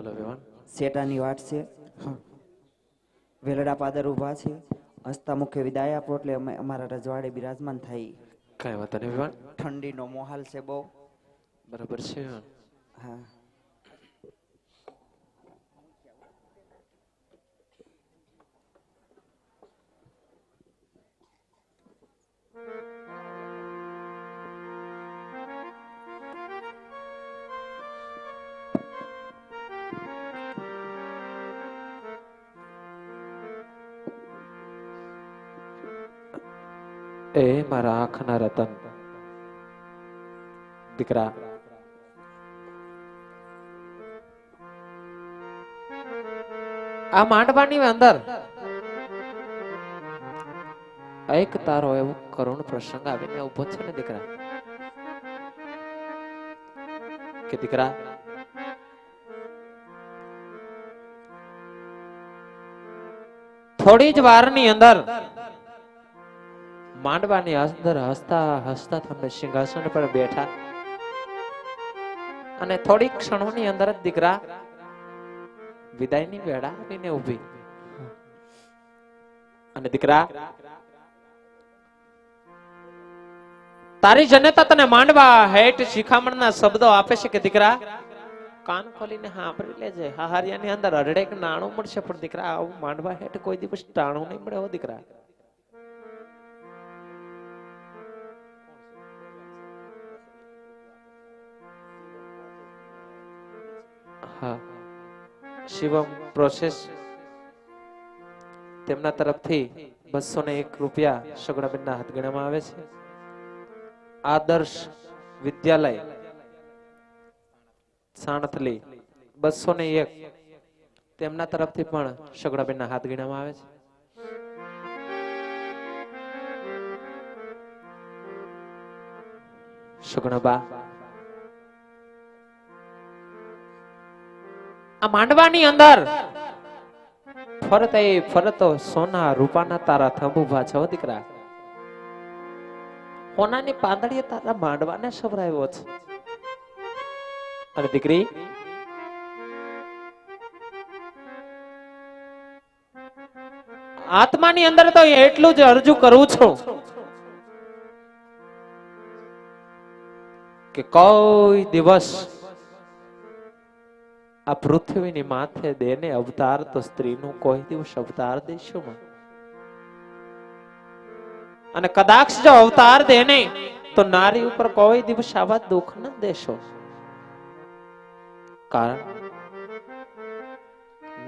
બોલો વિવાન. શેટાની વાટ છે. વેલડા પાદર ઊભા છે. હસતા મુખે વિદાય આપો એટલે અમે અમારા રજવાડે બિરાજમાન થાય. કઈ વાત નહીં વિવાન. ઠંડીનો મોહાલ છે બહુ. બરાબર છે વિવાન. હા. એ મારા આંખના રતન દીકરા, આ માંડવાની અંદર એક તારો એવો કરુણ પ્રસંગ આવીને ઉભો છે ને દીકરા, કે દીકરા થોડી જ વારની અંદર માંડવાની અંદર હસતા હસતા તમને સિંહાસન પર બેઠા અને થોડી ક્ષણોની અંદર જ દીકરા વિદાયની વેળા આવીને ઊભી. અને દીકરા તારી જનતા તને માંડવા હેઠ શિખામણના શબ્દો આપે છે કે દીકરા કાન ખોલીને સાંભળી લેજે. હાહારિયાની અંદર અઢળેક નાણું મળશે, પણ દીકરા આવું માંડવા હેઠ કોઈ દિવસ ટાણું નહીં મળે હો દીકરા. હા, શિવમ પ્રોસેસ તેમના તરફથી 201 રૂપિયા સગુણાબેનના હાથ ગણવામાં આવે છે. આદર્શ વિદ્યાલય સાણથલી 201 તેમના તરફથી પણ સગુણાબેનના હાથ ગણવામાં આવે છે. સગુણાબા, આ માંડવાની અંદર ફરતો સોના રૂપાના તારા થંભ ઉભા છે દીકરા. સોનાની પાંદડીએ તારા માંડવાને સવરાવ્યો છે. અને દીકરી આત્માની અંદર તો એટલું જ અરજુ કરું છું કે કોઈ દિવસ આ પૃથ્વીની માથે દેને અવતાર તો સ્ત્રીનું કોઈ દિવસ અવતાર દેશું. અને કદાચ જો અવતાર દેને તો નારી ઉપર કોઈ દિવસ આવા દુઃખ ન દેશો. કારણ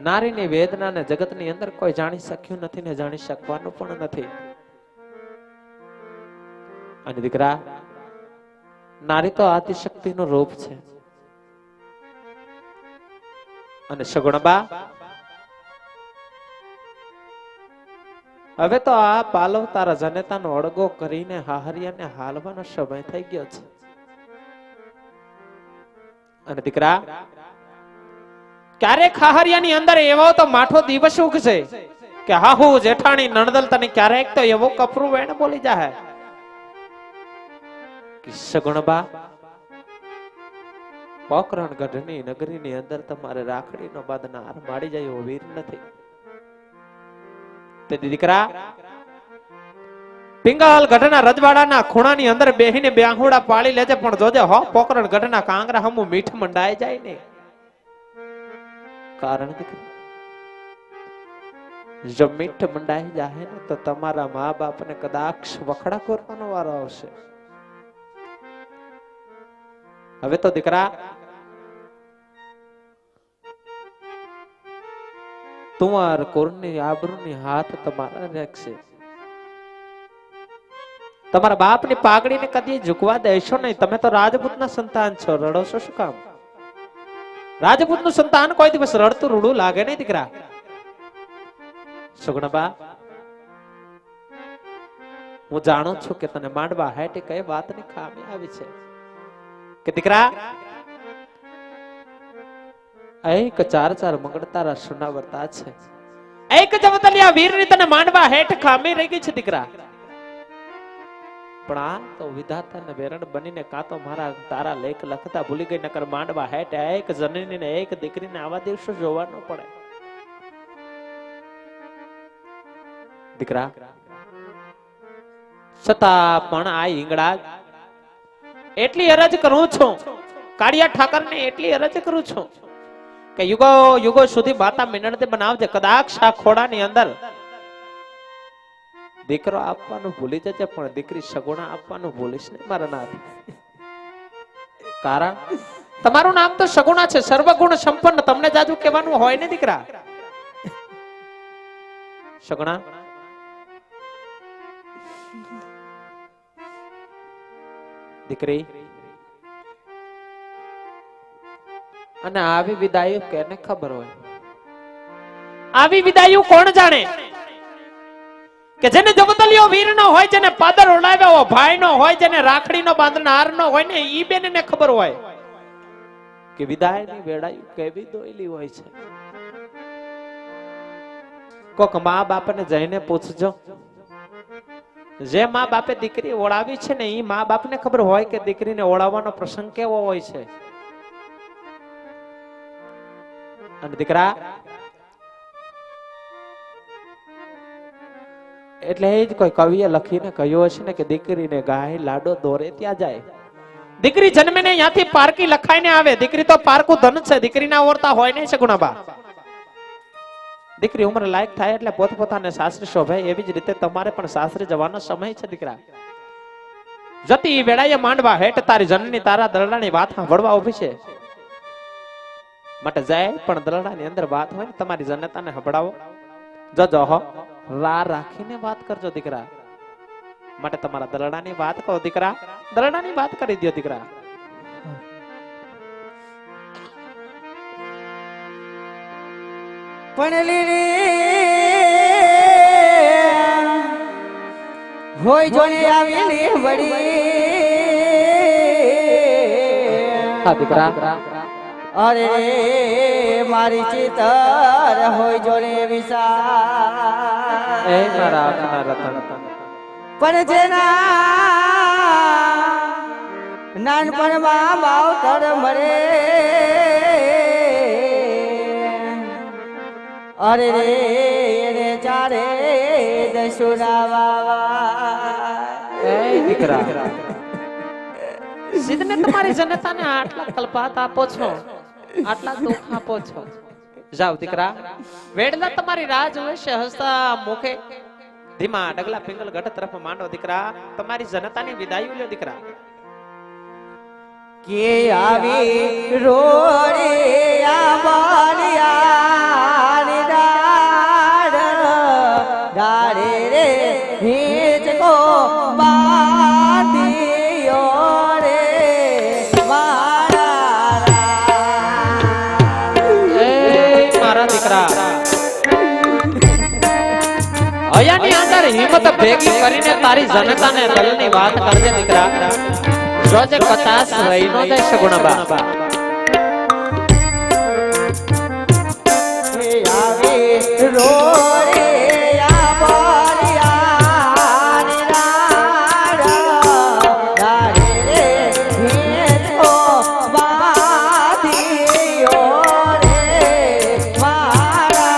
નારીની વેદનાને જગતની અંદર કોઈ જાણી શક્યું નથી ને જાણી શકવાનું પણ નથી. અને દીકરા નારી તો આદિશક્તિનું રૂપ છે. અને સગુણબા, હવે તો આ પાલવ તારા જનેતાનો અડગો કરીને હાહરિયાને હાલવાનો સમય થઈ ગયો છે. અને દીકરા ક્યારેક હાહરિયાની અંદર એવો તો માઠો દિવસ ઉગશે કે હાહુ જેઠાણી નણદલ તને ક્યારેક તો એવો કપરું વેણ બોલી જાય કે સગુણબા પોકરણ ગઢની નગરીની અંદર તમારે રાખડીનો બાંધનાર માડી જાય એવો વીર નથી. તે દીકરા પિંગલ ગઢના રજવાડાના ખૂણાની અંદર બેહીને બેહુડા પાળી લેજે, પણ જોજે હો પોકરણ ગઢના કાંગરા હમુ મીઠ મંડાઈ જાય ને. કારણ દીકરા જો મીઠ મંડાઈ જાય ને તો તમારા મા બાપને કદાચ વખડા કરવાનો વારો આવશે. હવે તો દીકરા તુંવાર કોરની આબરૂની હાથ તમારા રાખશે. તમારા બાપની પાઘડીને કદી ઝુકવા દેશો નહીં. તમે તો રાજપૂતના સંતાન છો, રડો છો શું કામ? રાજપૂતનું સંતાન કોઈ દિવસ રડતું રૂડું લાગે નહીં દીકરા. સગુણાબા, હું જાણું છું કે તને માંડવા હેઠે કઈ વાતની ખામી આવી છે કે દીકરા એક ચાર મંગળ તારા સુનાવરતા છે. એક જવતલિયા વીરની તને માંડવા હેઠ ખામી રહી ગઈ છે દીકરા. પણ આ તો વિધાતા ને વેરણ બનીને કાં તો મારા તારા લેખ લખતા ભૂલી ગઈ, નકર માંડવા હેઠ એક જનની ને એક દીકરીને આવા દિવસો જોવાનો પડે. દીકરા છતાં પણ આ ઈંગડા એટલી અરજ કરું છું, કાળિયા ઠાકર ને એટલી અરજ કરું છું કે યુગો યુગો સુધી માતા મિનળતે બનાવજે. કદાચ આ ખોડાની અંદર દીકરો આપવાનું ભૂલી જજે, પણ દીકરી સગુણા આપવાનું ભૂલીશ નહીં મારા નાથ. કારણ તમારું નામ તો સગુણા છે, સર્વગુણ સંપન્ન. તમને જાજુ કહેવાનું હોય ને દીકરા. સગુણા દીકરી, અને આવી વિદાયો કેને ખબર હોય? આવી વિદાયો કોણ જાણે? કે જેને જબતલિયો વીર નો હોય, જેને પાદર ઓલાવ્યો ભાઈ નો હોય, જેને રાખડી નો બાંધનાર નો હોય ને ઈ બેન ને ખબર હોય કે વિદાયની વેળાયું કેવી દોયલી હોય છે. કોક મા બાપને જઈને પૂછજો, જે મા બાપે દીકરી ઓળાવી છે ને ઈ મા બાપને ખબર હોય કે દીકરીને ઓળાવવાનો પ્રસંગ કેવો હોય છે. અને દીકરા એટલે એ જ કોઈ કવિએ લખીને કહ્યું હશે ને કે દીકરીને ગાય લાડો દોરે ત્યાં જાય. દીકરી જન્મે ને ત્યાંથી પારકી લખાઈને આવે. દીકરી તો પારકું ધન છે, દીકરીના ઓરતા હોય નહીં સગુણાબા. દીકરી ઉંમર લાયક થાય એટલે પોતપોતાને સાસરે શોભે. એવી જ રીતે તમારે પણ સાસરે જવાનો સમય છે દીકરા. જતી વેળાએ માંડવા હેઠ તારી જનની તારા દરડાની વાત સાંભળવા ઉભી છે. માટે જાય પણ દરડાની અંદર વાત હોય ને તમારી જનતાને સંભળાવો. જજો હો, રા રાખીને વાત કરજો દીકરા. માટે તમારા દરડાની વાત કહો દીકરા, દરડાની વાત કરી દો દીકરા. પણ હોય જોને આવીને વળી. હા દીકરા, અરે મારી ચિતર હોય જોને વિસા. એ મારા આંખના રતન. પણ જેના નાનપણમાં માવતર મળે, અરે રે એને ચારે દસુરાવા. એ દીકરા, સિદ્ધને તમારી જનતાને આટલા કલ્પાત આપો છો, આટલા દુઃખ આપો છો. જાઓ દીકરા, વેડલા તમારી રાહ જોવે છે. હસતા મુખે ધીમા ડગલા પિંગલ ગઢ તરફ માંડો દીકરા. તમારી જનતાની વિદાય લ્યો દીકરા. કે આવી રોડે આવાલિયાની દાડ દાડે રે હિચકો બાંધ્યો રે મારા. એ મારા દીકરા, હયાની અંદર હિંમત ભેગી કરીને તારી જનતાને દલની વાત કરજે દીકરા. જોજે કચાસ રહી નો જાય સગુણાબા. રોડે આવાલિયાની દાડ દાડે રે હિચકો બાંધ્યો રે મારા.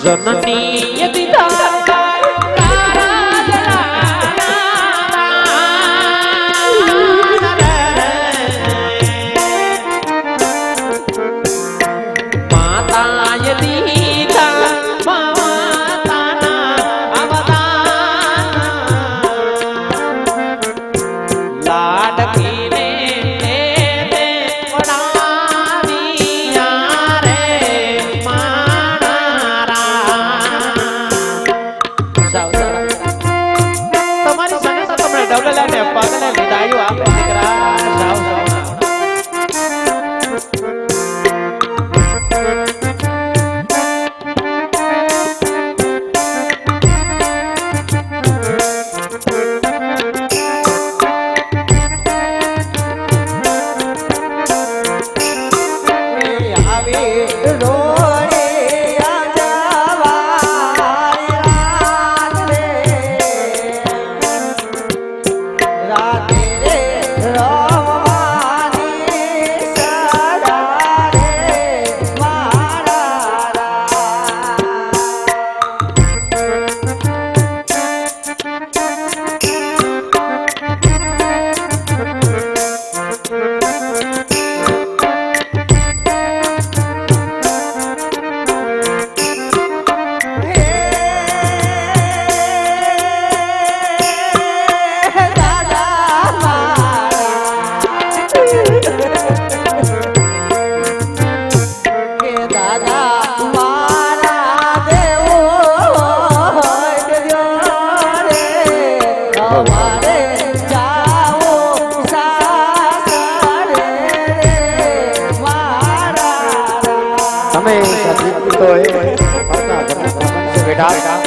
જનની દીધા માતાએ દીધા માતાના અવદાન લાડકીને દે પડાવ્યા રે તમારી સંગે તો તમને ડબલ લાઈને પગને વિદાયો આપે દીકરા જાવ જાવ તમે તો બેટા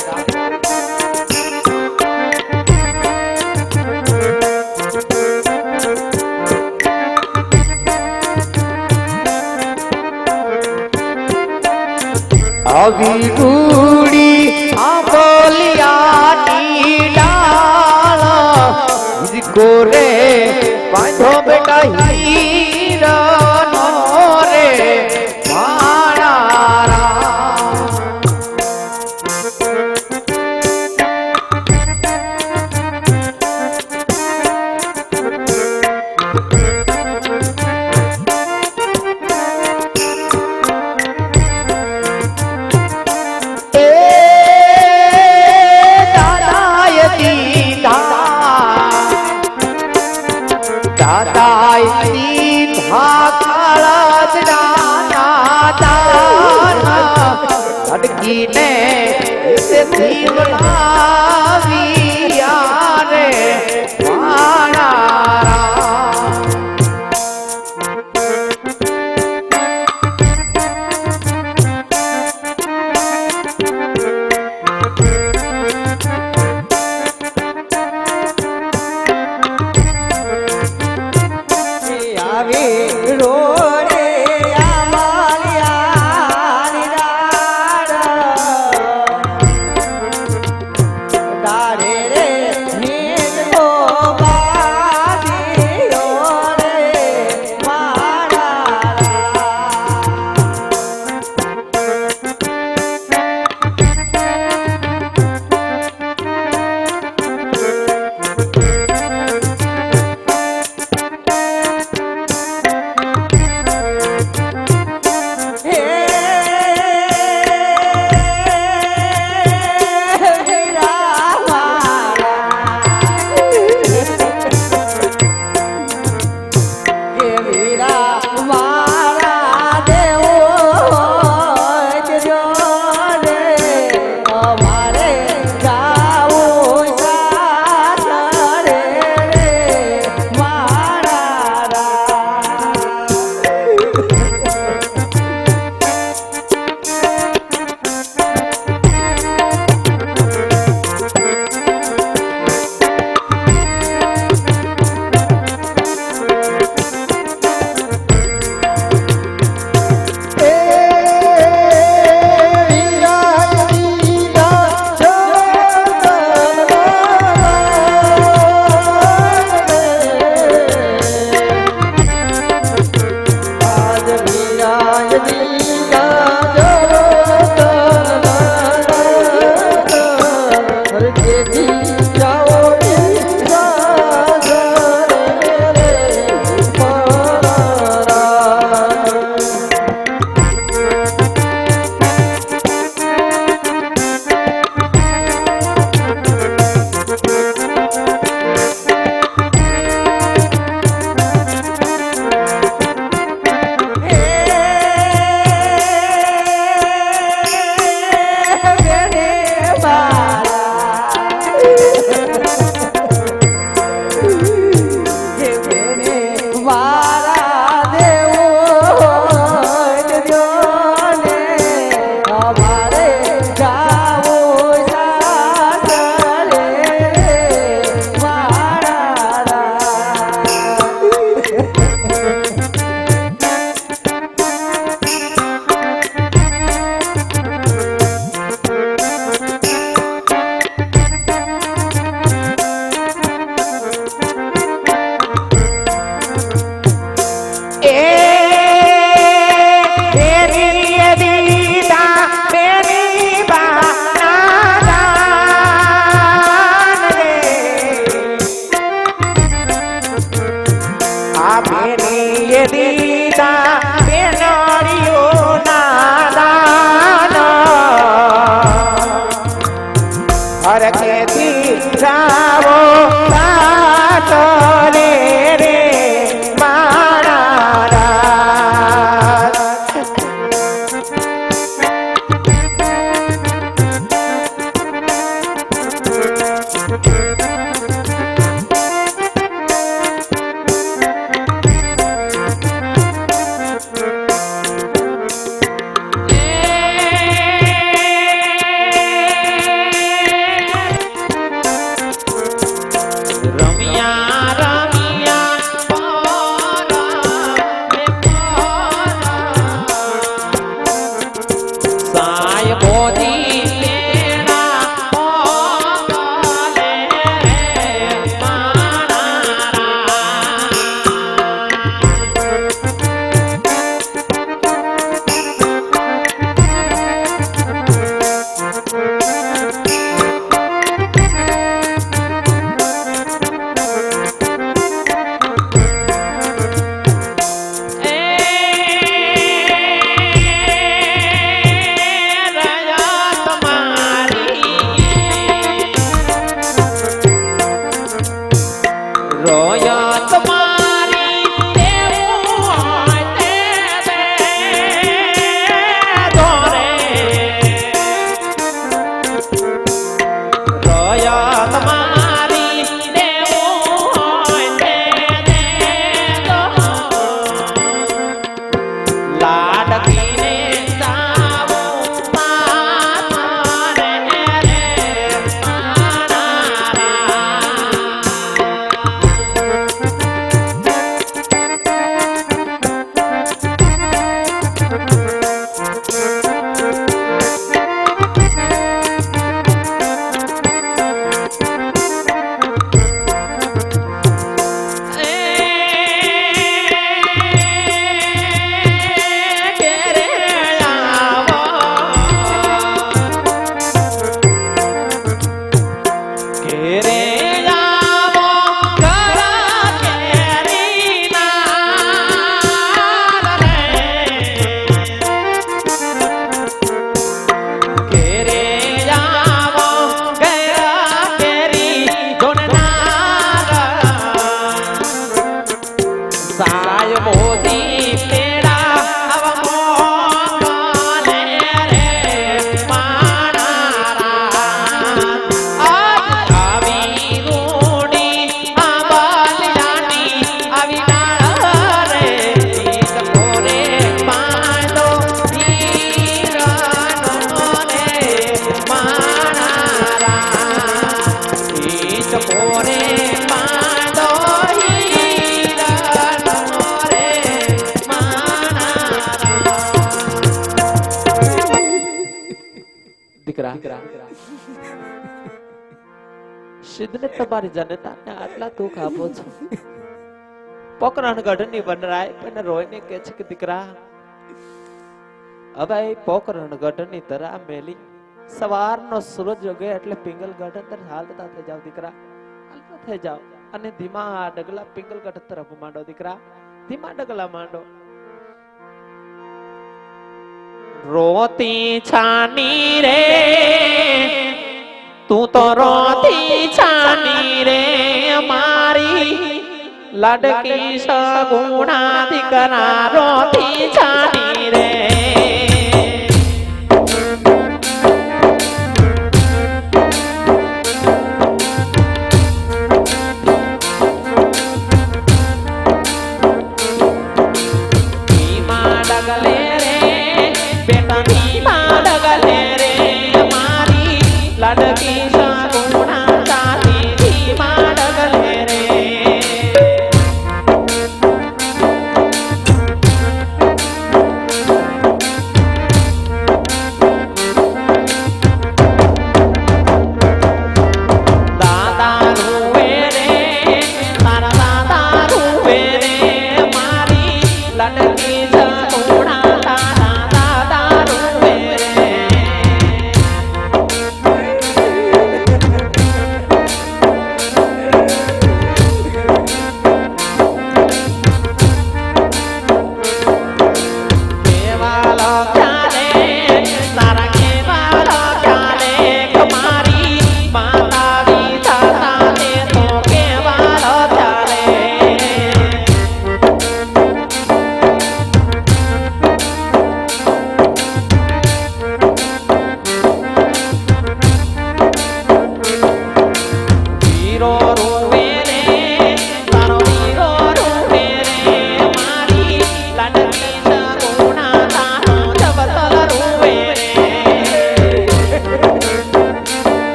આવી ઉડી આ બોલિયાની ડાળ ગોરે બાંધો બેટા હીરનો રે મારા રામ દાદાઈ દીધા કાળજડાના દાના લડકીને તેથી બનાવ્યા રે મારા રામ તારે મારે જાવું સાસરે મારા સિદ્ધને તમારી જનતાને આટલા દુઃખ આપો છો. પોકરણ ગઢની વનરાય પણ રોઈને કહે છે કે દીકરા હવે પોકરણ ગઢની તરા મેલી સવારનો સૂરજ ઉગે એટલે પિંગલગઢ અંદર હાલતા થઈ જાવ દીકરા, હાલતા થઈ જાવ અને ધીમા ડગલા પિંગલગઢ તરફ માંડો દીકરા, ધીમા ડગલા માંડો. રોતી છાની રે તું તો રોતી છાની રે મારી લાડકી સગુણા દીકરા રોતી છાની રે. ધીમા ડગલે રે બેટા ધીમા ડગલે લાડકી